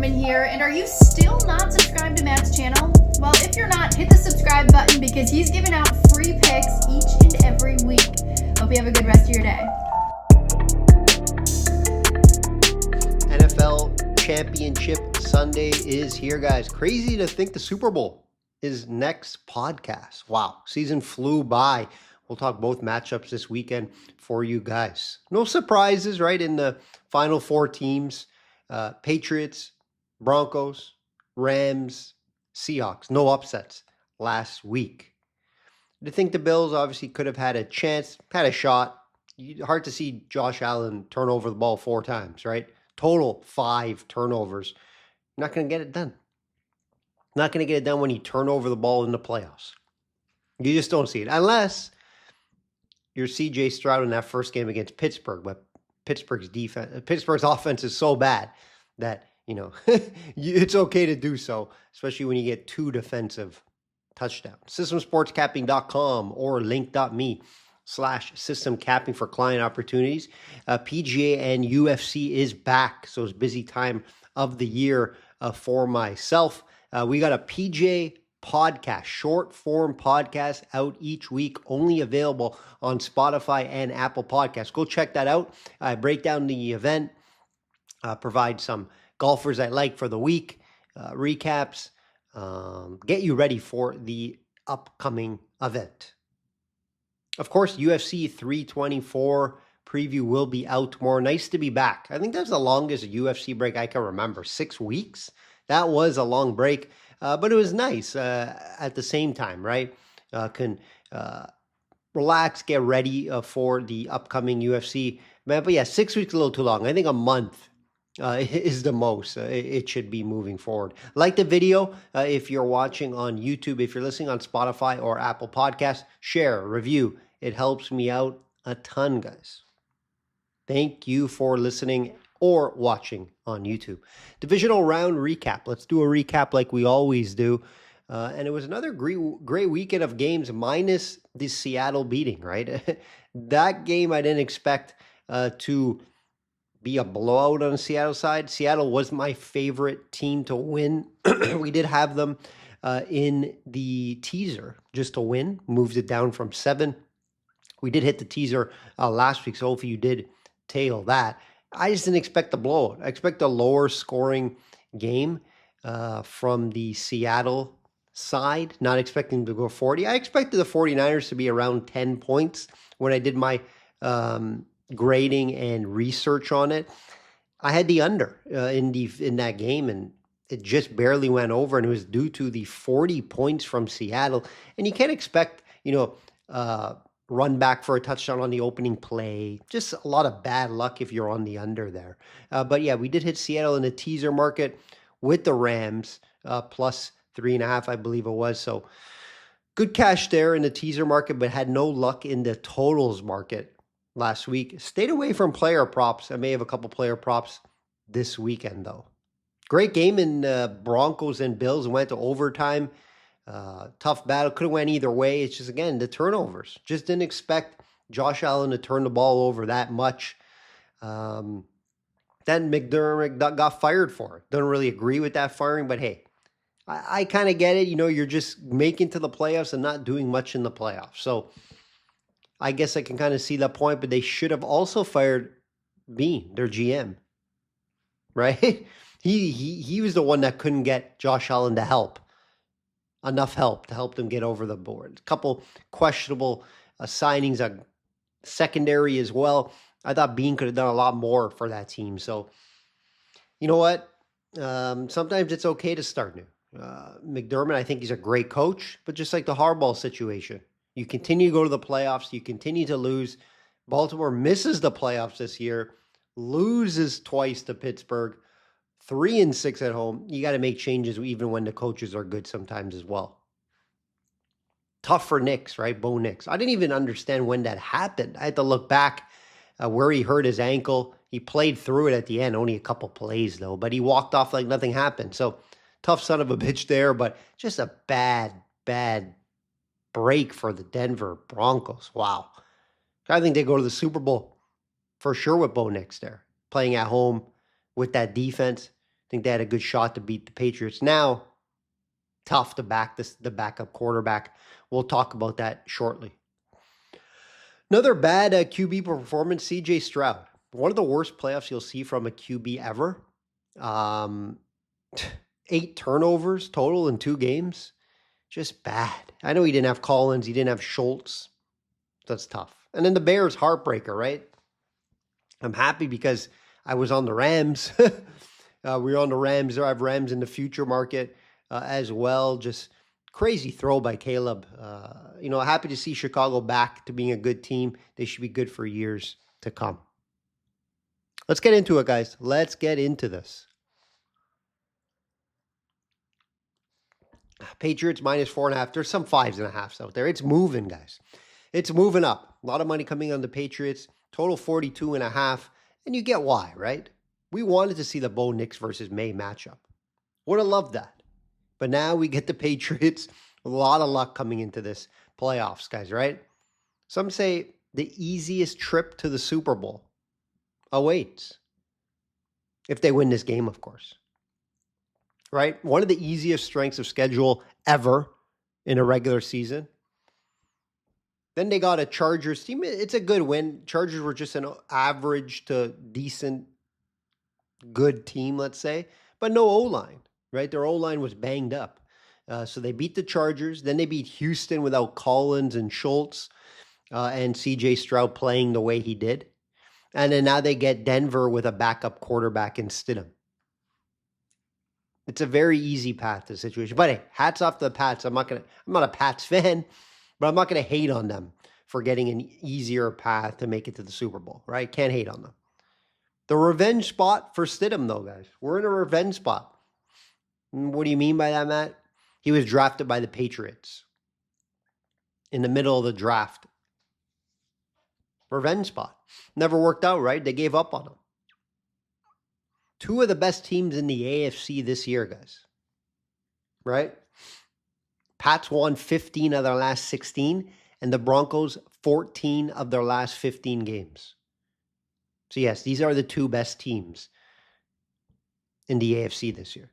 Woman here, and are you still not subscribed to Matt's channel? Well, if you're not, hit the subscribe button because he's giving out free picks each and every week. Hope you have a good rest of your day. NFL Championship Sunday is here, guys. Crazy to think the Super Bowl is next podcast. Wow, season flew by. We'll talk both matchups this weekend for you guys. No surprises, right, in the final four teams. Patriots, Broncos, Rams, Seahawks. No upsets last week. I think the Bills obviously could have had a chance, had a shot. Hard to see Josh Allen turn over the ball 4 times, right? Total 5 turnovers. Not going to get it done. Not going to get it done when you turn over the ball in the playoffs. You just don't see it. Unless you're CJ Stroud in that first game against Pittsburgh, but Pittsburgh's offense is so bad that, it's okay to do so, especially when you get 2 defensive touchdowns. Systemsportscapping.com or link.me/systemcapping for client opportunities. PGA and UFC is back, so it's busy time of the year for myself. We got a PGA podcast, short form podcast out each week, only available on Spotify and Apple Podcasts. Go check that out. I break down the event, provide some golfers I like for the week, recaps, get you ready for the upcoming event. Of course, UFC 324 preview will be out tomorrow. Nice to be back. I think that's the longest UFC break I can remember. 6 weeks. That was a long break. But it was nice at the same time, right? Can relax, get ready for the upcoming UFC. But yeah, 6 weeks is a little too long. I think a month is the most it should be moving forward. Like the video if you're watching on YouTube. If you're listening on Spotify or Apple Podcasts, share, review. It helps me out a ton, guys. Thank you for listening or watching on YouTube. Divisional round recap. Let's do a recap like we always do. And it was another great weekend of games minus the Seattle beating, right? That game I didn't expect to be a blowout on the Seattle side. Seattle was my favorite team to win. We did have them in the teaser just to win. Moved it down from 7. We did hit the teaser last week, so hopefully you did tail that. I just didn't expect the blowout. I expect a lower scoring game from the Seattle side, not expecting to go 40. I expected the 49ers to be around 10 points when I did my grading and research on it. I had the under in that game, and it just barely went over, and it was due to the 40 points from Seattle. And you can't expect, run back for a touchdown on the opening play. Just a lot of bad luck if you're on the under there. But yeah, we did hit Seattle in the teaser market with the Rams, plus 3.5, I believe it was. So good cash there in the teaser market, but had no luck in the totals market last week. Stayed away from player props. I may have a couple player props this weekend, though. Great game in Broncos and Bills. Went to overtime. Tough battle. Could have went either way. It's just, again, the turnovers. Just didn't expect Josh Allen to turn the ball over that much. Then McDermott got fired for it. Don't really agree with that firing, but hey, I kind of get it. You're just making to the playoffs and not doing much in the playoffs. So I guess I can kind of see that point, but they should have also fired Bean, their GM, right? He was the one that couldn't get Josh Allen to help. Enough help to help them get over the board. A couple questionable signings on secondary as well. I thought Bean could have done a lot more for that team. So, you know what? Sometimes it's okay to start new. McDermott, I think he's a great coach, but just like the Harbaugh situation, you continue to go to the playoffs, you continue to lose. Baltimore misses the playoffs this year, loses twice to Pittsburgh, 3-6 at home. You got to make changes even when the coaches are good sometimes as well. Tough for Nix, right? Bo Nix. I didn't even understand when that happened. I had to look back where he hurt his ankle. He played through it at the end, only a couple plays though, but he walked off like nothing happened. So tough son of a bitch there, but just a bad break for the Denver Broncos. Wow. I think they go to the Super Bowl for sure with Bo Nix there, playing at home with that defense. think they had a good shot to beat the Patriots. Now, tough to back the backup quarterback. We'll talk about that shortly. Another bad QB performance, CJ Stroud. One of the worst playoffs you'll see from a QB ever. 8 turnovers total in 2 games. Just bad. I know he didn't have Collins. He didn't have Schultz. That's tough. And then the Bears, heartbreaker, right? I'm happy because I was on the Rams. We were on the Rams. I have Rams in the future market as well. Just crazy throw by Caleb. Happy to see Chicago back to being a good team. They should be good for years to come. Let's get into it, guys. Let's get into this. Patriots -4.5. There's some 5.5s out there. It's moving, guys. It's moving up. A lot of money coming on the Patriots. Total 42.5. And you get why, right? We wanted to see the Bo Nix versus May matchup. Would have loved that. But now we get the Patriots. A lot of luck coming into this playoffs, guys, right? Some say the easiest trip to the Super Bowl awaits. If they win this game, of course. Right? One of the easiest strengths of schedule ever in a regular season. Then they got a Chargers team. It's a good win. Chargers were just an average to decent, good team, let's say. But no O-line, right? Their O-line was banged up. So they beat the Chargers. Then they beat Houston without Collins and Schultz and CJ Stroud playing the way he did. And then now they get Denver with a backup quarterback in Stidham. It's a very easy path to the situation. But hey, hats off to the Pats. I'm not a Pats fan, but I'm not going to hate on them for getting an easier path to make it to the Super Bowl, right? Can't hate on them. The revenge spot for Stidham, though, guys. We're in a revenge spot. What do you mean by that, Matt? He was drafted by the Patriots in the middle of the draft. Revenge spot. Never worked out, right? They gave up on him. 2 of the best teams in the AFC this year, guys. Right? Pats won 15 of their last 16, and the Broncos 14 of their last 15 games. So yes, these are the 2 best teams in the AFC this year.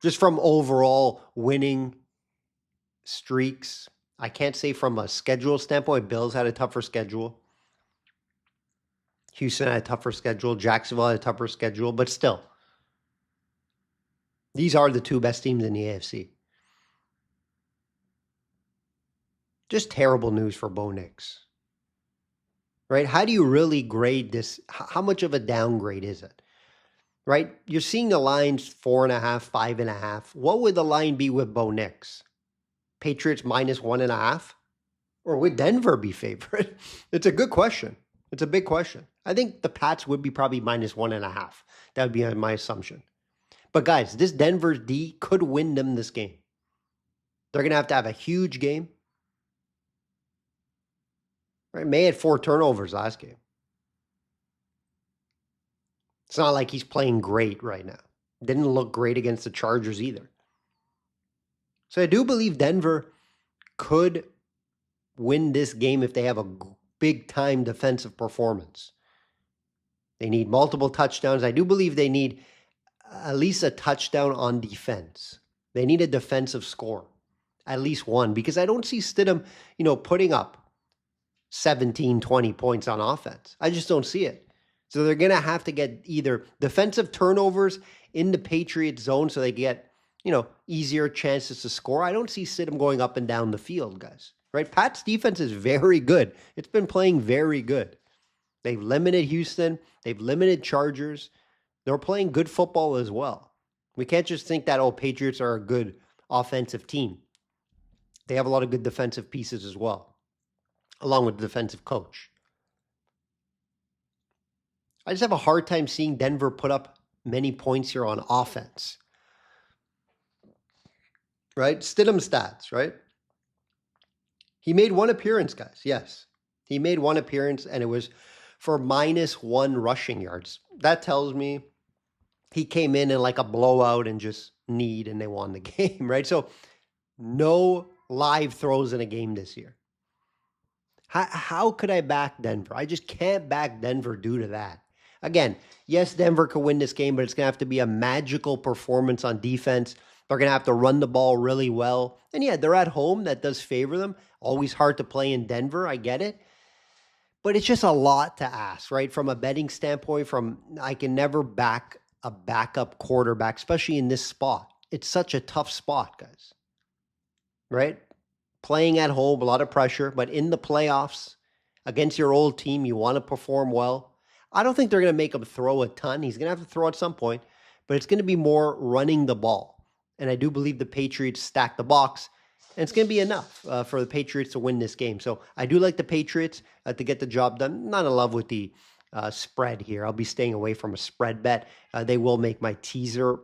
Just from overall winning streaks. I can't say from a schedule standpoint, Bills had a tougher schedule. Houston had a tougher schedule. Jacksonville had a tougher schedule. But still, these are the 2 best teams in the AFC. Just terrible news for Bo Nix. Right? How do you really grade this? How much of a downgrade is it? Right? You're seeing the lines 4.5, 5.5. What would the line be with Bo Nix? Patriots -1.5? Or would Denver be favorite? It's a good question. It's a big question. I think the Pats would be probably -1.5. That would be my assumption. But guys, this Denver D could win them this game. They're going to have a huge game. Right? May had 4 turnovers last game. It's not like he's playing great right now. Didn't look great against the Chargers either. So I do believe Denver could win this game if they have a big-time defensive performance. They need multiple touchdowns. I do believe they need at least a touchdown on defense. They need a defensive score, at least one, because I don't see Stidham, putting up 17, 20 points on offense. I just don't see it. So they're going to have to get either defensive turnovers in the Patriots zone so they get, easier chances to score. I don't see Stidham going up and down the field, guys. Right? Pat's defense is very good. It's been playing very good. They've limited Houston. They've limited Chargers. They're playing good football as well. We can't just think that, Patriots are a good offensive team. They have a lot of good defensive pieces as well, along with the defensive coach. I just have a hard time seeing Denver put up many points here on offense. Right? Stidham stats, right? He made 1 appearance, guys. Yes. He made 1 appearance, and it was for -1 rushing yards. That tells me he came in like a blowout and just and they won the game, right? So no live throws in a game this year. How could I back Denver? I just can't back Denver due to that. again, yes, Denver could win this game, but it's going to have to be a magical performance on defense. They're going to have to run the ball really well. And yeah, they're at home. That does favor them. Always hard to play in Denver. I get it. But it's just a lot to ask, right? From a betting standpoint, I can never back a backup quarterback, especially in this spot. It's such a tough spot, guys, right? Playing at home, a lot of pressure, but in the playoffs against your old team, you want to perform well. I don't think they're going to make him throw a ton. He's going to have to throw at some point, but it's going to be more running the ball. And I do believe the Patriots stack the box, and it's going to be enough for the Patriots to win this game. So I do like the Patriots to get the job done. Not in love with the spread here. I'll be staying away from a spread bet. They will make my teaser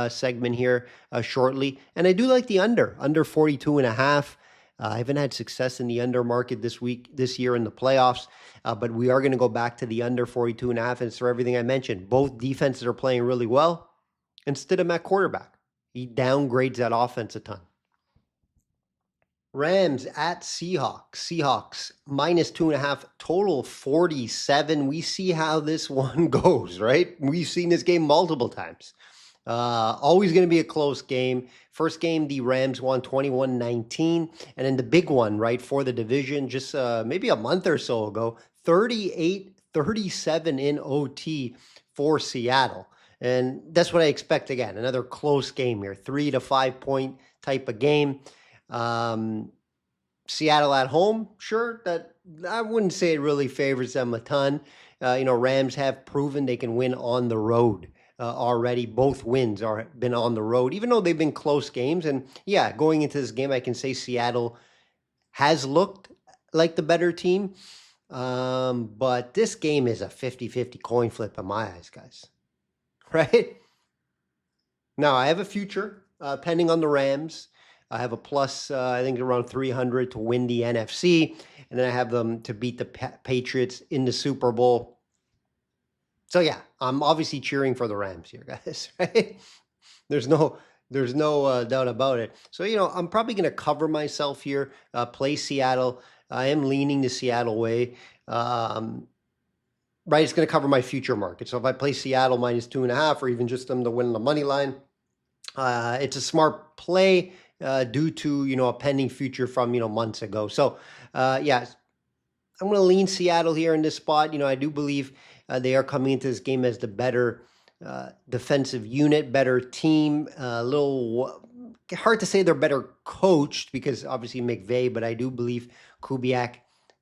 segment here shortly. And I do like the under 42.5. I haven't had success in the under market this year in the playoffs, but we are going to go back to the under 42.5. And it's for everything I mentioned. Both defenses are playing really well. Instead of at quarterback, he downgrades that offense a ton. Rams at Seahawks. Seahawks minus 2.5, total 47. We see how this one goes, right? We've seen this game multiple times. Always going to be a close game. First game, the Rams won 21-19. And then the big one, right, for the division, just maybe a month or so ago, 38-37 in OT for Seattle. And that's what I expect again. Another close game here, 3 to 5 point type of game. Seattle at home, sure, that I wouldn't say it really favors them a ton. Rams have proven they can win on the road already. Both wins are been on the road, even though they've been close games. And yeah, going into this game, I can say Seattle has looked like the better team. But this game is a 50-50 coin flip in my eyes, guys. Right? Now, I have a future pending on the Rams. I have a plus, I think around 300 to win the NFC. And then I have them to beat the Patriots in the Super Bowl. So yeah, I'm obviously cheering for the Rams here, guys. Right? There's no doubt about it. So, I'm probably going to cover myself here, play Seattle. I am leaning the Seattle way. Right, it's going to cover my future market. So if I play Seattle minus 2.5 or even just them to win the money line, it's a smart play due to, a pending future from, months ago. So, yeah, I'm going to lean Seattle here in this spot. I do believe they are coming into this game as the better defensive unit, better team. A little hard to say they're better coached because obviously McVay, but I do believe Kubiak,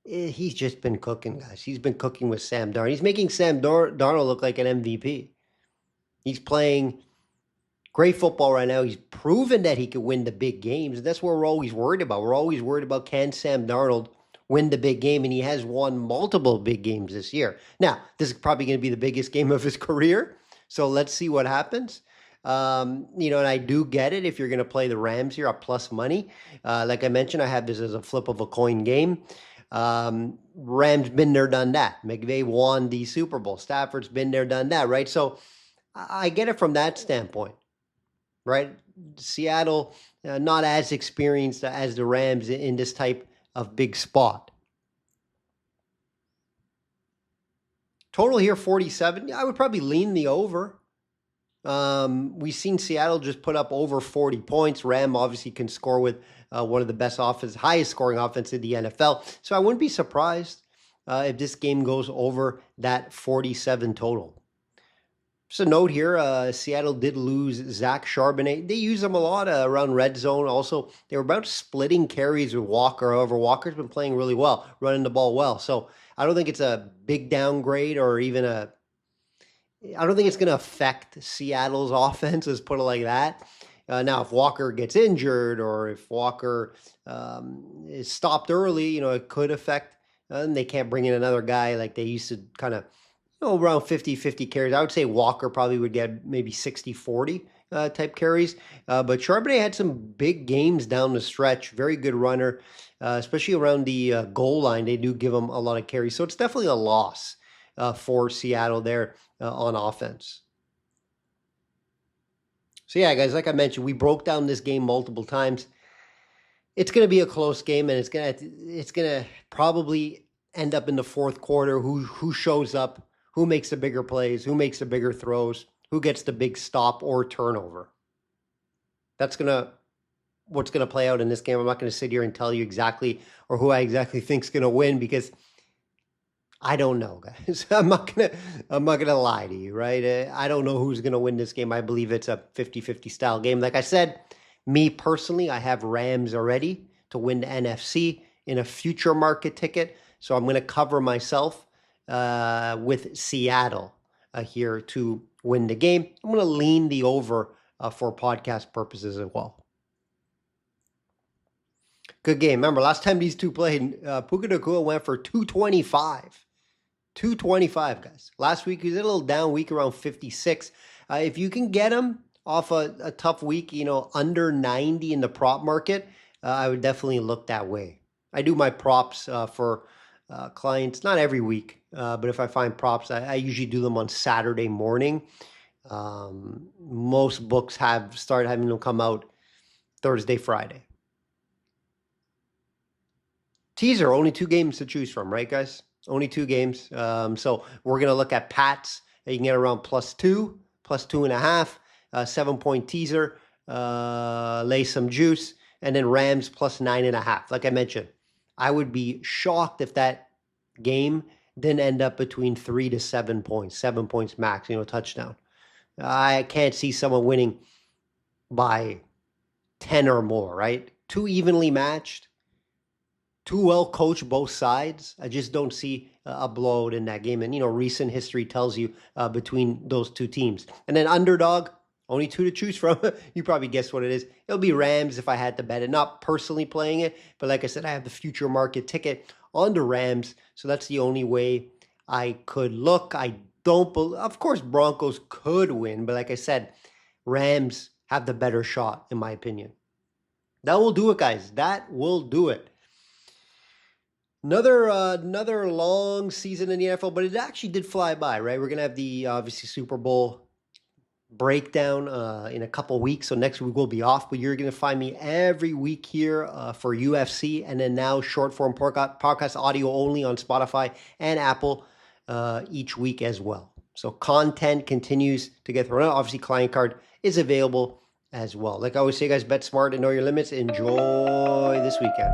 he's just been cooking, guys. He's been cooking with Sam Darnold. He's making Sam Darnold look like an MVP. He's playing great football right now. He's proven that he could win the big games. That's what we're always worried about. We're always worried about, can Sam Darnold win the big game? And he has won multiple big games this year. Now, this is probably going to be the biggest game of his career. So let's see what happens. And I do get it if you're going to play the Rams here at plus money. Like I mentioned, I have this as a flip of a coin game. Rams been there, done that. McVay won the Super Bowl. Stafford's been there, done that, right? So I get it from that standpoint, right? Seattle, not as experienced as the Rams in this type of big spot. Total here, 47. I would probably lean the over. We've seen Seattle just put up over 40 points. Ram obviously can score with one of the best highest scoring offense in the NFL. So I wouldn't be surprised if this game goes over that 47 total. Just a note here, Seattle did lose Zach Charbonnet. They use him a lot around red zone. Also, they were about splitting carries with Walker. However, Walker's been playing really well, running the ball well. So I don't think it's a big downgrade or even I don't think it's going to affect Seattle's offense, let's put it like that. Now, if Walker gets injured or if Walker is stopped early, it could affect. And they can't bring in another guy like they used to kind of, around 50-50 carries. I would say Walker probably would get maybe 60-40 type carries. But Charbonnet had some big games down the stretch. Very good runner, especially around the goal line. They do give him a lot of carries. So it's definitely a loss for Seattle there on offense. So yeah, guys, like I mentioned, we broke down this game multiple times. It's going to be a close game, and it's going to probably end up in the fourth quarter. Who shows up who makes the bigger plays, who makes the bigger throws, who gets the big stop or turnover. That's what's gonna play out in this game. I'm not gonna sit here and tell you exactly or who I exactly think's gonna win because I don't know, guys. I'm not gonna lie to you, right? I don't know who's gonna win this game. I believe it's a 50-50 style game. Like I said, me personally, I have Rams already to win the NFC in a future market ticket. So I'm gonna cover myself with Seattle here to win the game. I'm gonna lean the over for podcast purposes as well. Good game. Remember, last time these two played, Puka Nacua went for 225. 225, guys. Last week, he was a little down week around 56. If you can get him off a tough week, under 90 in the prop market, I would definitely look that way. I do my props for clients, not every week, but if I find props, I usually do them on Saturday morning. Most books started having them come out Thursday, Friday. Teaser, only 2 games to choose from, right, guys? Only 2 games. So we're going to look at Pats. You can get around +2, +2.5, 7-point teaser, lay some juice, and then Rams +9.5. Like I mentioned, I would be shocked if that game didn't end up between 3 to 7 points, 7 points max, touchdown. I can't see someone winning by 10 or more, right? Too evenly matched. Too well coached both sides. I just don't see a blowout in that game. And, recent history tells you between those two teams. And then underdog, only 2 to choose from. You probably guessed what it is. It'll be Rams if I had to bet it. Not personally playing it, but like I said, I have the future market ticket on the Rams. So that's the only way I could look. Of course, Broncos could win. But like I said, Rams have the better shot, in my opinion. That will do it, guys. That will do it. Another long season in the NFL, but it actually did fly by, right? We're gonna have the obviously Super Bowl breakdown in a couple weeks, so next week we'll be off. But you're gonna find me every week here for UFC, and then now short form podcast audio only on Spotify and Apple each week as well. So content continues to get thrown out. Obviously, client card is available as well. Like I always say, guys, bet smart and know your limits. Enjoy this weekend.